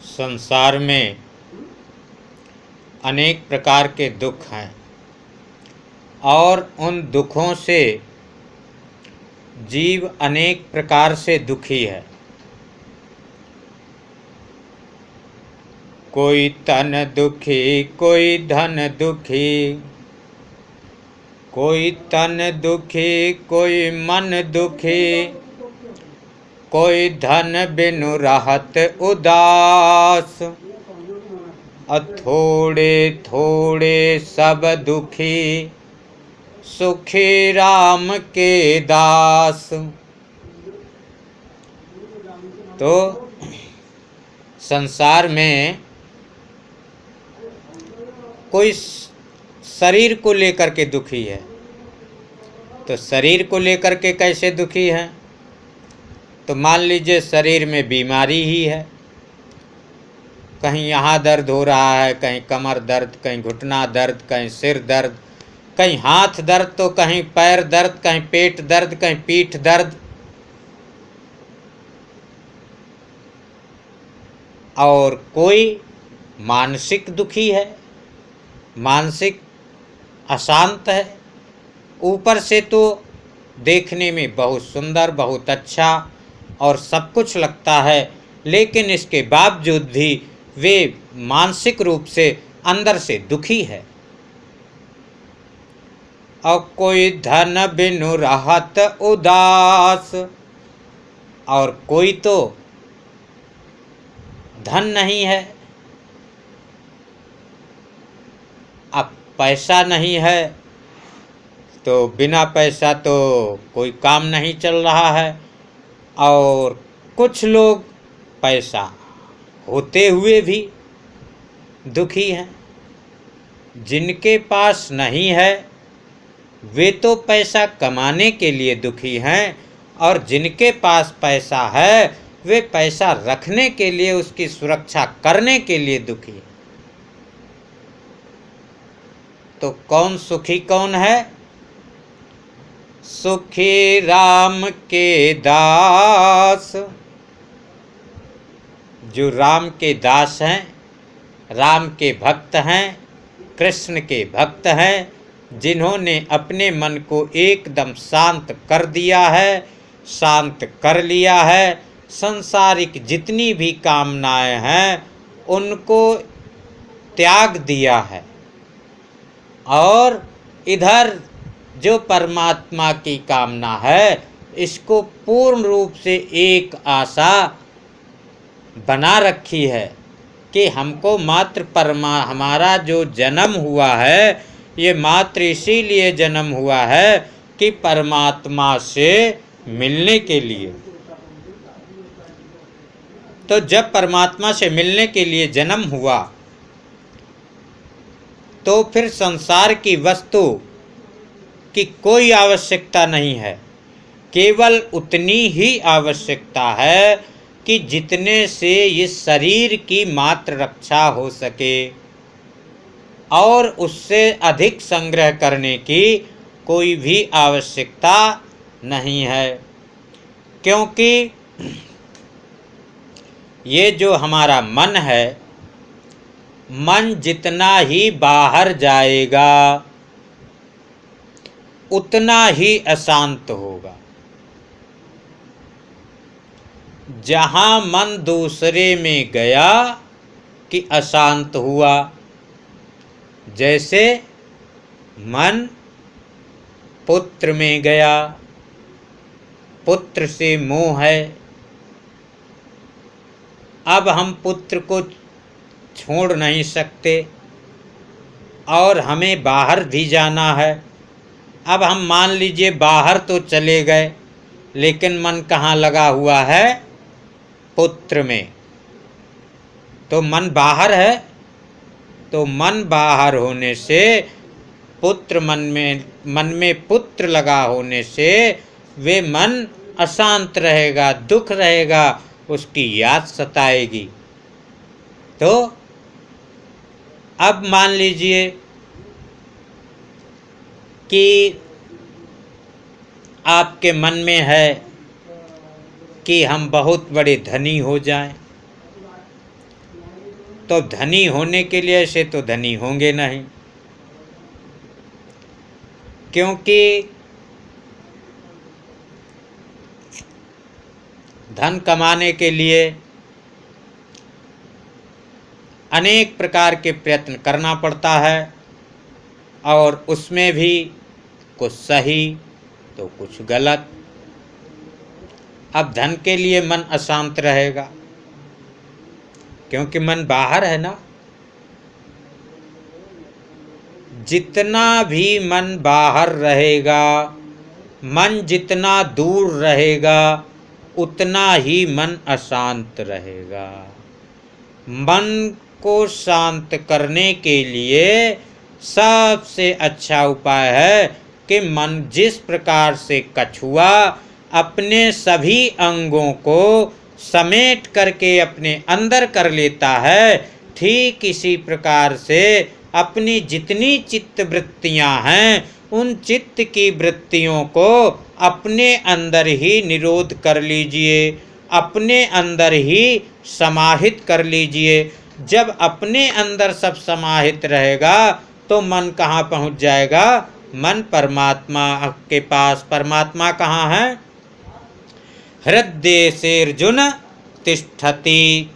संसार में अनेक प्रकार के दुख हैं और उन दुखों से जीव अनेक प्रकार से दुखी है। कोई तन दुखी, कोई धन दुखी, कोई तन दुखी, कोई मन दुखी, कोई धन बिनु रहत उदास। थोड़े थोड़े सब दुखी, सुखी राम के दास। तो संसार में कोई शरीर को लेकर के दुखी है। तो शरीर को लेकर के कैसे दुखी है? तो मान लीजिए शरीर में बीमारी ही है, कहीं यहाँ दर्द हो रहा है, कहीं कमर दर्द, कहीं घुटना दर्द, कहीं सिर दर्द, कहीं हाथ दर्द, तो कहीं पैर दर्द, कहीं पेट दर्द, कहीं पीठ दर्द। और कोई मानसिक दुखी है, मानसिक अशांत है। ऊपर से तो देखने में बहुत सुंदर, बहुत अच्छा और सब कुछ लगता है, लेकिन इसके बावजूद भी वे मानसिक रूप से अंदर से दुखी है। और कोई धन बिनु रहत उदास, और कोई तो धन नहीं है। अब पैसा नहीं है तो बिना पैसा तो कोई काम नहीं चल रहा है। और कुछ लोग पैसा होते हुए भी दुखी हैं। जिनके पास नहीं है वे तो पैसा कमाने के लिए दुखी हैं, और जिनके पास पैसा है वे पैसा रखने के लिए, उसकी सुरक्षा करने के लिए दुखी है। तो कौन सुखी कौन है? सुखी राम के दास। जो राम के दास हैं, राम के भक्त हैं, कृष्ण के भक्त हैं, जिन्होंने अपने मन को एकदम शांत कर दिया है, शांत कर लिया है, सांसारिक जितनी भी कामनाएं हैं उनको त्याग दिया है, और इधर जो परमात्मा की कामना है इसको पूर्ण रूप से एक आशा बना रखी है कि हमको मात्र हमारा जो जन्म हुआ है ये मात्र इसीलिए जन्म हुआ है कि परमात्मा से मिलने के लिए। तो जब परमात्मा से मिलने के लिए जन्म हुआ तो फिर संसार की वस्तु की कोई आवश्यकता नहीं है, केवल उतनी ही आवश्यकता है कि जितने से इस शरीर की मात्र रक्षा हो सके, और उससे अधिक संग्रह करने की कोई भी आवश्यकता नहीं है। क्योंकि ये जो हमारा मन है, मन जितना ही बाहर जाएगा उतना ही अशांत होगा। जहाँ मन दूसरे में गया कि अशांत हुआ। जैसे मन पुत्र में गया, पुत्र से मोह है, अब हम पुत्र को छोड़ नहीं सकते और हमें बाहर भी जाना है। अब हम मान लीजिए बाहर तो चले गए, लेकिन मन कहाँ लगा हुआ है? पुत्र में। तो मन बाहर है, तो मन बाहर होने से पुत्र मन में पुत्र लगा होने से वे मन अशांत रहेगा, दुख रहेगा, उसकी याद सताएगी। तो अब मान लीजिए कि आपके मन में है कि हम बहुत बड़े धनी हो जाएं, तो धनी होने के लिए ऐसे तो धनी होंगे नहीं, क्योंकि धन कमाने के लिए अनेक प्रकार के प्रयत्न करना पड़ता है, और उसमें भी कुछ सही तो कुछ गलत। अब धन के लिए मन अशांत रहेगा, क्योंकि मन बाहर है ना। जितना भी मन बाहर रहेगा, मन जितना दूर रहेगा, उतना ही मन अशांत रहेगा। मन को शांत करने के लिए सबसे अच्छा उपाय है कि मन जिस प्रकार से कछुआ अपने सभी अंगों को समेट करके अपने अंदर कर लेता है, ठीक इसी प्रकार से अपनी जितनी चित्त वृत्तियां हैं, उन चित्त की वृत्तियों को अपने अंदर ही निरोध कर लीजिए, अपने अंदर ही समाहित कर लीजिए। जब अपने अंदर सब समाहित रहेगा तो मन कहाँ पहुँच जाएगा? मन परमात्मा के पास। परमात्मा कहाँ है? हृदय से अर्जुन तिष्ठति,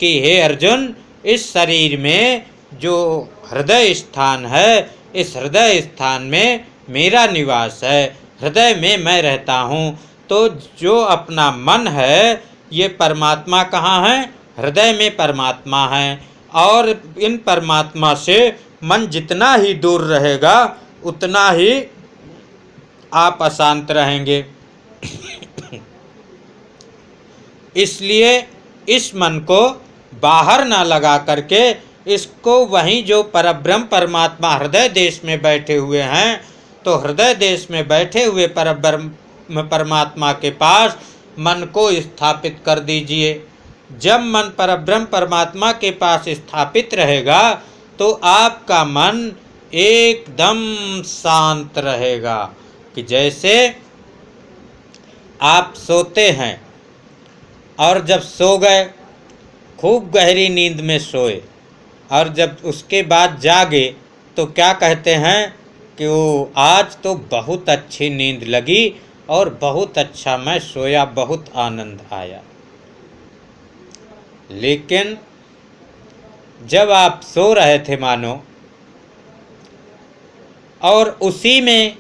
कि हे अर्जुन, इस शरीर में जो हृदय स्थान है, इस हृदय स्थान में मेरा निवास है, हृदय में मैं रहता हूँ। तो जो अपना मन है, ये परमात्मा कहाँ है? हृदय में परमात्मा है। और इन परमात्मा से मन जितना ही दूर रहेगा, उतना ही आप अशांत रहेंगे। इसलिए इस मन को बाहर ना लगा करके, इसको वहीं जो परब्रह्म परमात्मा हृदय देश में बैठे हुए हैं, तो हृदय देश में बैठे हुए परब्रह्म परमात्मा के पास मन को स्थापित कर दीजिए। जब मन परब्रह्म परमात्मा के पास स्थापित रहेगा तो आपका मन एकदम शांत रहेगा। कि जैसे आप सोते हैं और जब सो गए, खूब गहरी नींद में सोए, और जब उसके बाद जागे तो क्या कहते हैं कि वो आज तो बहुत अच्छी नींद लगी और बहुत अच्छा मैं सोया, बहुत आनंद आया। लेकिन जब आप सो रहे थे मानो, और उसी में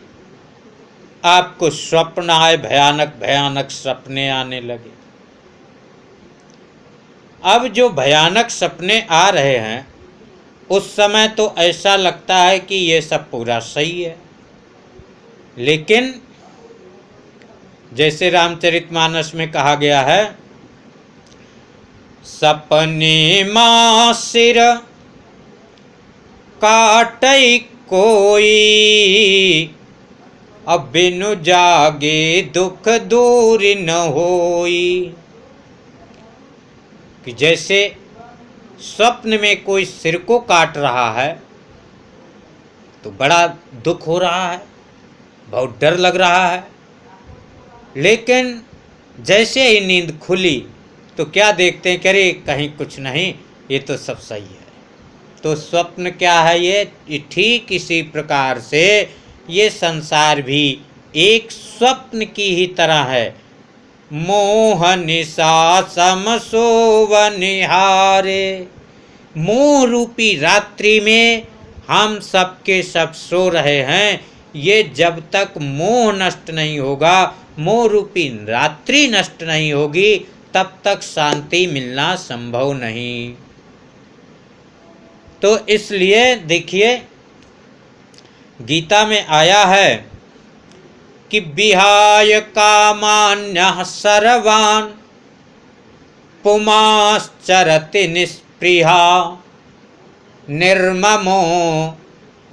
आपको स्वप्न आए, भयानक भयानक सपने आने लगे। अब जो भयानक सपने आ रहे हैं, उस समय तो ऐसा लगता है कि ये सब पूरा सही है, लेकिन जैसे रामचरितमानस में कहा गया है, सपने मां सिर काटई कोई, अब बिनु जागे दुख दूर न होई। कि जैसे स्वप्न में कोई सिर को काट रहा है तो बड़ा दुख हो रहा है, बहुत डर लग रहा है, लेकिन जैसे ही नींद खुली तो क्या देखते हैं कि अरे कहीं कुछ नहीं, ये तो सब सही है। तो स्वप्न क्या है? ये ठीक इसी प्रकार से ये संसार भी एक स्वप्न की ही तरह है। मोह निशा सम सोव निहारे, मोह रूपी रात्रि में हम सबके सब सो रहे हैं। ये जब तक मोह नष्ट नहीं होगा, मोह रूपी रात्रि नष्ट नहीं होगी, तब तक शांति मिलना संभव नहीं। तो इसलिए देखिए, गीता में आया है कि विहाय कामान्यः सर्वान् पुमाश्चरति निस्पृहा, निर्ममो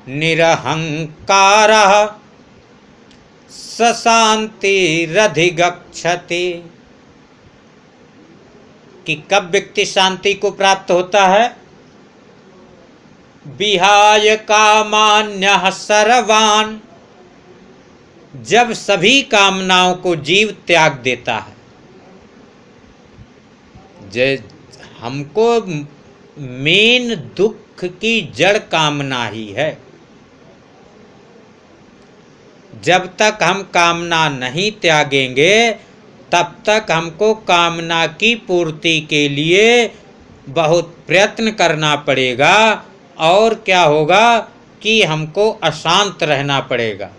निरहंकारः स शान्तिरधिगच्छति। कि कब व्यक्ति शांति को प्राप्त होता है? विहाय कामान्यः सर्वान्, जब सभी कामनाओं को जीव त्याग देता है। हमको मेन दुख की जड़ कामना ही है। जब तक हम कामना नहीं त्यागेंगे तब तक हमको कामना की पूर्ति के लिए बहुत प्रयत्न करना पड़ेगा, और क्या होगा कि हमको अशांत रहना पड़ेगा।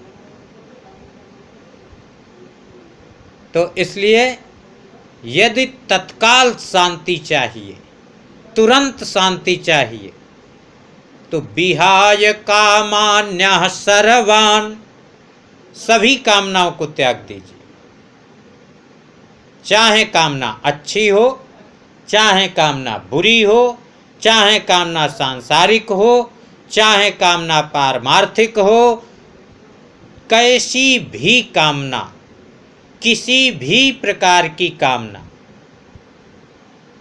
तो इसलिए यदि तत्काल शांति चाहिए, तुरंत शांति चाहिए, तो विहाय कामान्यः सर्वान्, सभी कामनाओं को त्याग दीजिए। चाहे कामना अच्छी हो, चाहे कामना बुरी हो, चाहे कामना सांसारिक हो, चाहे कामना पारमार्थिक हो, कैसी भी कामना, किसी भी प्रकार की कामना,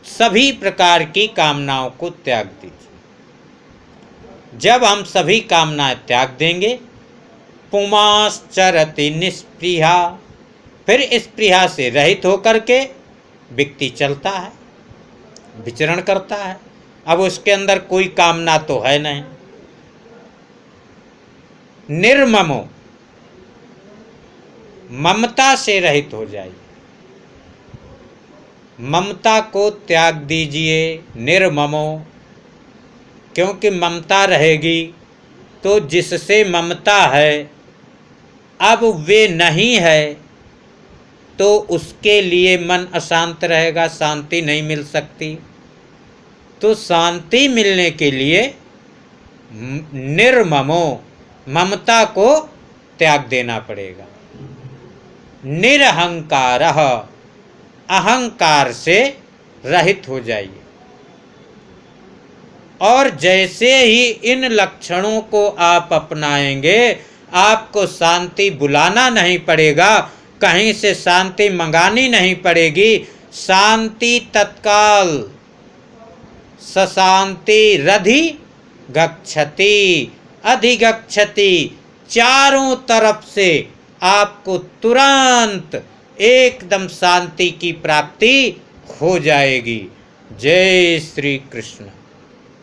सभी प्रकार की कामनाओं को त्याग दीजिए। जब हम सभी कामनाएं त्याग देंगे, पुमाश्चरति निस्पृहा, फिर स्पृहा से रहित होकर के व्यक्ति चलता है, विचरण करता है। अब उसके अंदर कोई कामना तो है नहीं। निर्ममो, ममता से रहित हो जाइए, ममता को त्याग दीजिए। निर्ममो, क्योंकि ममता रहेगी तो जिससे ममता है अब वे नहीं है, तो उसके लिए मन अशांत रहेगा, शांति नहीं मिल सकती। तो शांति मिलने के लिए निर्ममो, ममता को त्याग देना पड़ेगा। निरहंकारः, अहंकार से रहित हो जाइए। और जैसे ही इन लक्षणों को आप अपनाएंगे, आपको शांति बुलाना नहीं पड़ेगा, कहीं से शांति मंगानी नहीं पड़ेगी। शांति तत्काल, सशांति रधि गच्छति अधिगच्छति, चारों तरफ से आपको तुरंत एकदम शांति की प्राप्ति हो जाएगी। जय श्री कृष्ण।